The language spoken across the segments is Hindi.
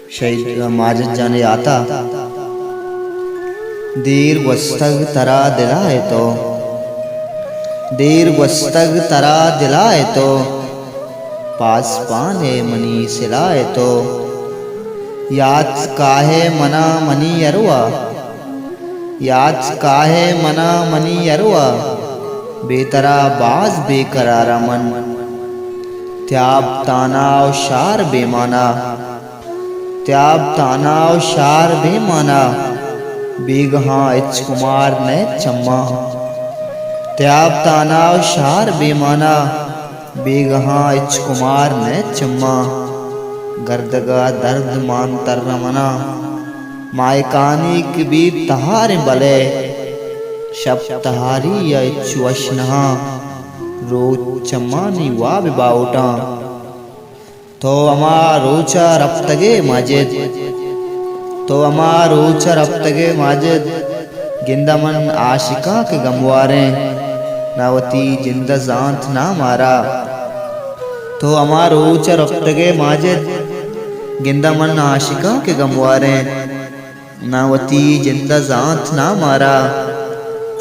शहीद माजिद जाने आता देर वस्तग तरा दिलाए तो, देर वस्तग तरा दिलाए तो, पास पाने मनी सिलाए तो, याद काहे मना मनी अरुआ, याद काहे मना मनी अरुआ, बेतरा बाज बेकरारा मन, त्याब तानाव शार बेमाना, त्याब तानाव शार बेमाना, बेगहा इच कुमार ने चम्मा, त्याब तानाव शार बेमाना, बेगहा इच कुमार ने चम्मा, गर्दगा दर्द मान तर रमना, मायकानी कबी तहार बले, शब तहारी या इच वशनहा, रोज चम्मानी वा बिबाउटा, तो अमा रोचा रफ्तगे माजिद, तो अमा रोचा रफ्तगे माजिद, गिंदमन आशिका के गमवारे, नावती जिंदा जांत ना मारा, तो अमा रोचा रफ्तगे माजिद, गिंदमन आशिका के गमवारे, नावती जिंदा जांत ना मारा,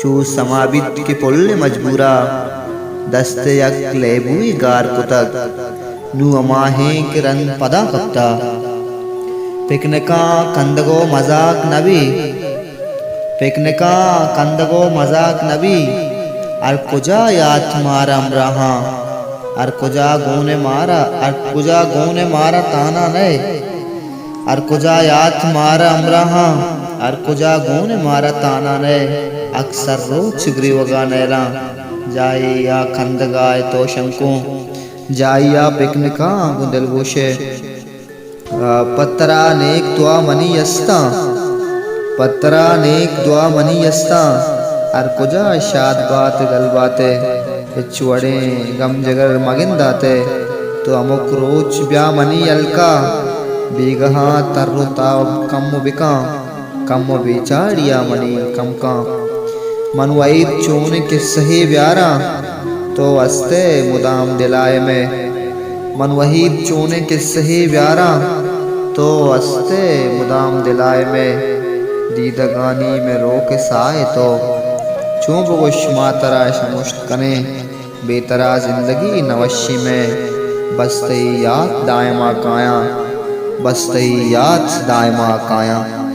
चू समाबित के पुल्ले मजबूरा, दस्ते यक लेबुई गार कुतक, नू अमाहे के रन पदा कप्ता, पिकनिका कंदगो मजाक नबी, पिकनिका कंदगो मजाक नबी, अर कुजा यात मारा अमराहा, अर कुजा गोने मारा, अर कुजा गोने मारा ताना नए, अर कुजा यात मारा अमराहा, अर कुजा गोने मारा ताना नए, अक्सर रोच ग्रीवगा नैला, जाए या खंदगाय तो शंकु, जाए या पिकनिका गुंदलगोशे, पत्तरा नेक दुआ मनी यस्ता, पत्तरा नेक दुआ मनी यस्ता, अर कुजा शाद बात गल बाते, इचुअड़े गम जगर मगिंदाते, तो अमुक रोच ब्या मनी अलका, बेगहा तर्रुता कम बिका, कम बेचाड़िया मनी कम का, मनवाइब चोने के सही ब्यारा, तो अस्ते मुदाम दिलाए में, मनवहीब चोने के सही ब्यारा, तो अस्ते मुदाम दिलाए में, दीदगानी में रो के साए तो, चूब गुश मातरा शमुश्त कने, बेतरा जिंदगी नवशी में, बस्तई याद दायमा काया, बस्तई याद दायमा काया।